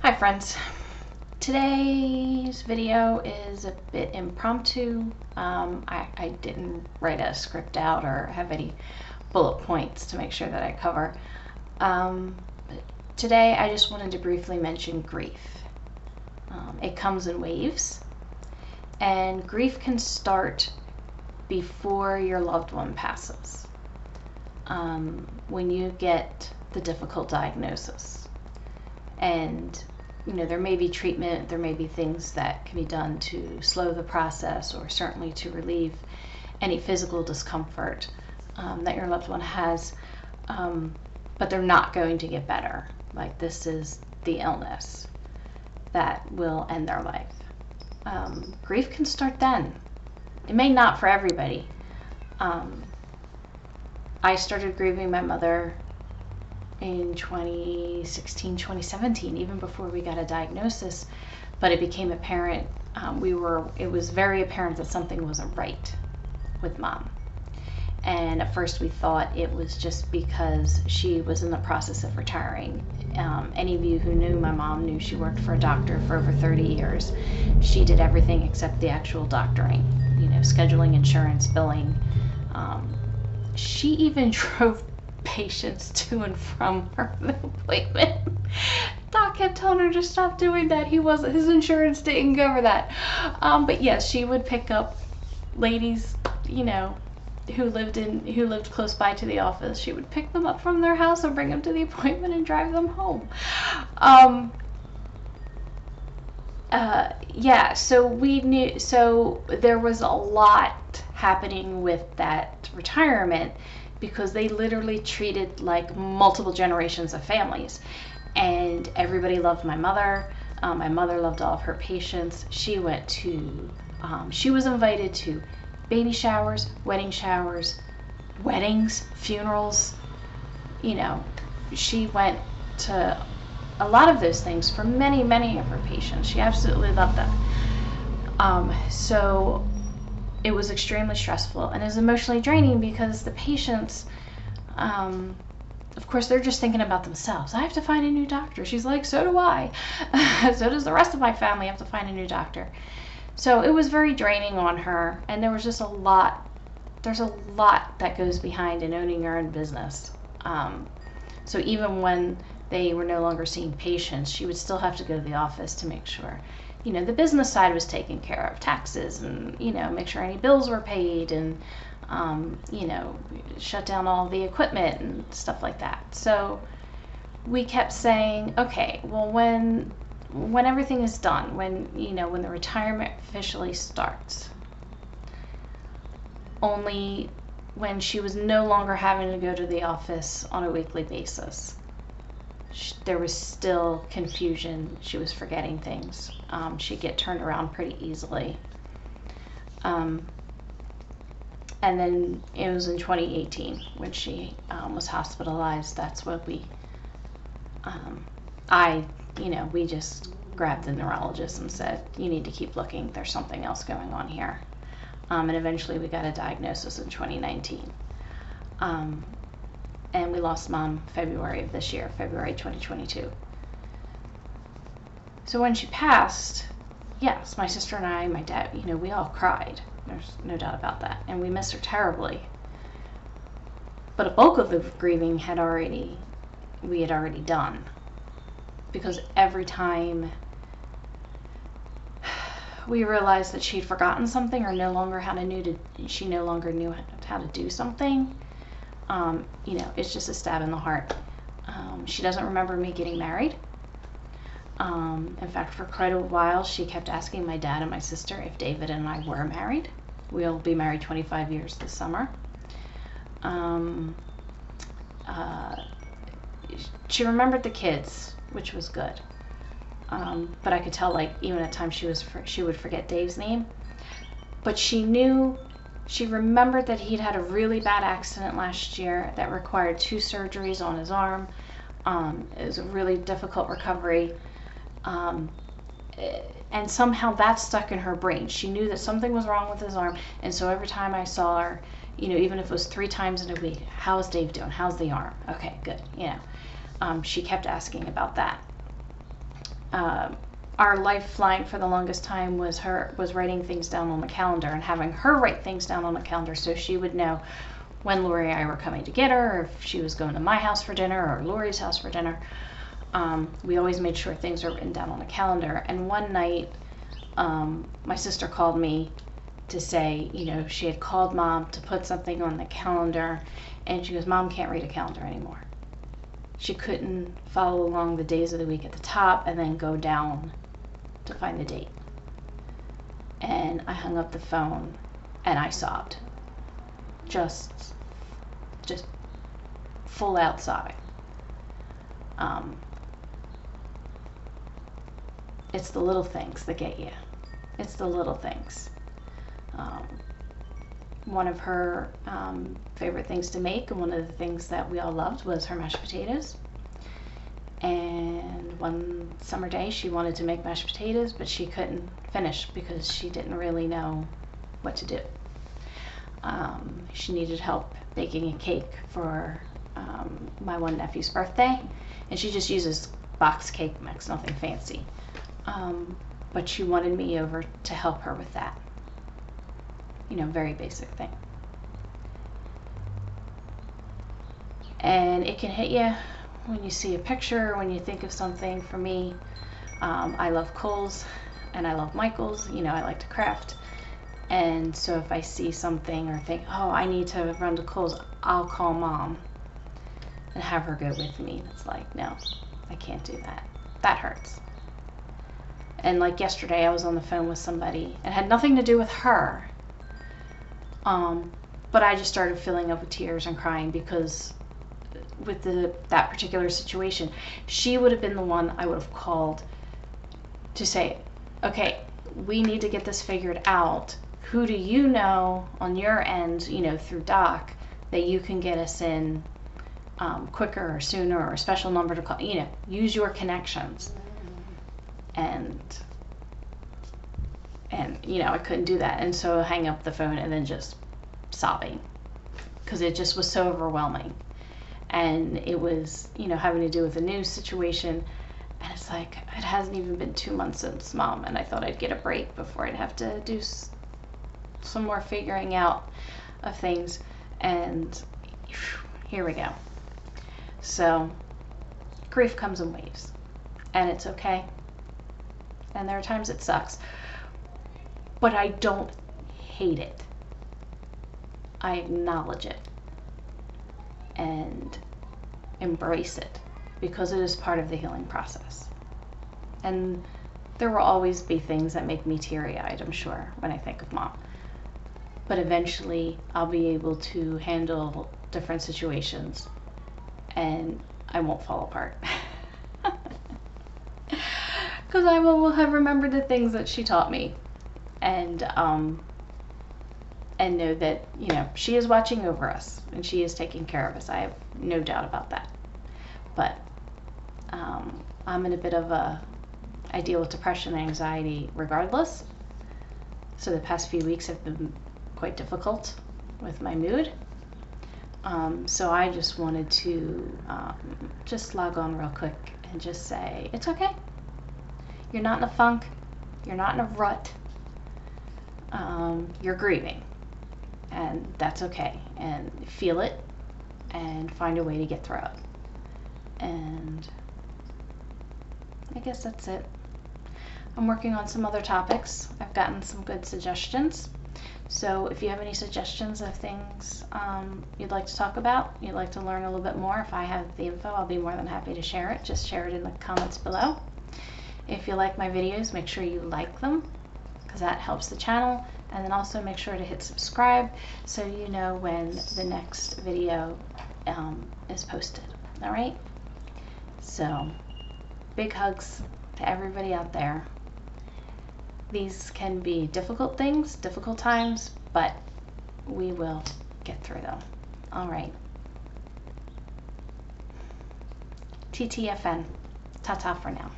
Hi friends, today's video is a bit impromptu. I didn't write a script out or have any bullet points to make sure that I cover. Today I just wanted to briefly mention grief. It comes in waves, and grief can start before your loved one passes, when you get the difficult diagnosis. And there may be treatment, there may be things that can be done to slow the process or certainly to relieve any physical discomfort that your loved one has, but they're not going to get better. Like, this is the illness that will end their life. Grief can start then. It may not for everybody. I started grieving my mother in 2016, 2017, even before we got a diagnosis, but it became apparent, it was very apparent that something wasn't right with Mom. And at first we thought it was just because she was in the process of retiring. Any of you who knew my mom knew she worked for a doctor for over 30 years. She did everything except the actual doctoring, scheduling, insurance, billing. She even drove patients to and from her appointment. Doc kept telling her to stop doing that. His insurance didn't cover that. But yes, she would pick up ladies, who lived close by to the office. She would pick them up from their house and bring them to the appointment and drive them home. Yeah, so there was a lot happening with that retirement, because they literally treated like multiple generations of families, and everybody loved my mother. My mother loved all of her patients. She was invited to baby showers, weddings, funerals. She went to a lot of those things for many, many of her patients. She absolutely loved them. So it was extremely stressful, and it was emotionally draining, because the patients, of course, they're just thinking about themselves. I have to find a new doctor. She's like, so do I. So does the rest of my family have to find a new doctor. So it was very draining on her, and there was just there's a lot that goes behind in owning your own business. So even when they were no longer seeing patients, she would still have to go to the office to make sure the business side was taken care of, taxes, and make sure any bills were paid, and shut down all the equipment and stuff like that. So we kept saying, okay, well, when everything is done, when the retirement officially starts, only when she was no longer having to go to the office on a weekly basis, there was still confusion. She was forgetting things. She'd get turned around pretty easily. And then it was in 2018 when she was hospitalized. That's when we just grabbed the neurologist and said, you need to keep looking. There's something else going on here. And eventually we got a diagnosis in 2019. And we lost Mom February of this year, February 2022. So when she passed, yes, my sister and I, my dad, we all cried. There's no doubt about that. And we miss her terribly. But a bulk of the grieving we had already done. Because every time we realized that she'd forgotten something, or she no longer knew how to do something, it's just a stab in the heart. She doesn't remember me getting married. In fact, for quite a while, she kept asking my dad and my sister if David and I were married. We'll be married 25 years this summer. She remembered the kids, which was good. But I could tell, even at times she would forget Dave's name. But she remembered that he'd had a really bad accident last year that required 2 surgeries on his arm. It was a really difficult recovery. And somehow that stuck in her brain. She knew that something was wrong with his arm, and so every time I saw her, even if it was 3 times in a week, how's Dave doing? How's the arm? Okay, good. She kept asking about that. our lifeline for the longest time was writing things down on the calendar and having her write things down on the calendar so she would know when Lori and I were coming to get her, or if she was going to my house for dinner or Lori's house for dinner. We always made sure things were written down on the calendar. And one night, my sister called me to say, she had called Mom to put something on the calendar, and she goes, Mom can't read a calendar anymore. She couldn't follow along the days of the week at the top and then go down to find the date. And I hung up the phone and I sobbed. Just full out sobbing. It's the little things that get you. It's the little things. One of her favorite things to make, and one of the things that we all loved, was her mashed potatoes. And one summer day she wanted to make mashed potatoes, but she couldn't finish because she didn't really know what to do. She needed help baking a cake for my one nephew's birthday, and she just uses box cake mix, nothing fancy. But she wanted me over to help her with that. Very basic thing. And it can hit you when you see a picture, when you think of something. For me, I love Kohl's and I love Michael's. I like to craft. And so if I see something or think, oh, I need to run to Kohl's, I'll call Mom and have her go with me. It's like, no, I can't do that. That hurts. And like yesterday, I was on the phone with somebody. It had nothing to do with her. But I just started filling up with tears and crying because with that particular situation, she would have been the one I would have called to say, okay, we need to get this figured out. Who do you know on your end, through Doc, that you can get us in quicker or sooner, or a special number to call, use your connections. And I couldn't do that. And so I hang up the phone and then just sobbing because it just was so overwhelming. And it was, having to do with a new situation. And it's like, it hasn't even been 2 months since Mom, and I thought I'd get a break before I'd have to do some more figuring out of things. And here we go. So grief comes in waves, and it's okay. And there are times it sucks, but I don't hate it. I acknowledge it and embrace it because it is part of the healing process. And there will always be things that make me teary-eyed, I'm sure, when I think of Mom. But eventually I'll be able to handle different situations and I won't fall apart. Because I will have remembered the things that she taught me, and know that she is watching over us and she is taking care of us. I have no doubt about that. But I'm in a bit of I deal with depression and anxiety regardless. So the past few weeks have been quite difficult with my mood. So I just wanted to just log on real quick and just say, it's okay. You're not in a funk. You're not in a rut. You're grieving. And that's okay. And feel it and find a way to get through it. And I guess that's it. I'm working on some other topics. I've gotten some good suggestions. So if you have any suggestions of things you'd like to talk about, you'd like to learn a little bit more, if I have the info, I'll be more than happy to share it. Just share it in the comments below. If you like my videos, make sure you like them because that helps the channel. And then also make sure to hit subscribe so you know when the next video is posted. All right? So big hugs to everybody out there. These can be difficult things, difficult times, but we will get through them. All right. TTFN. Ta-ta for now.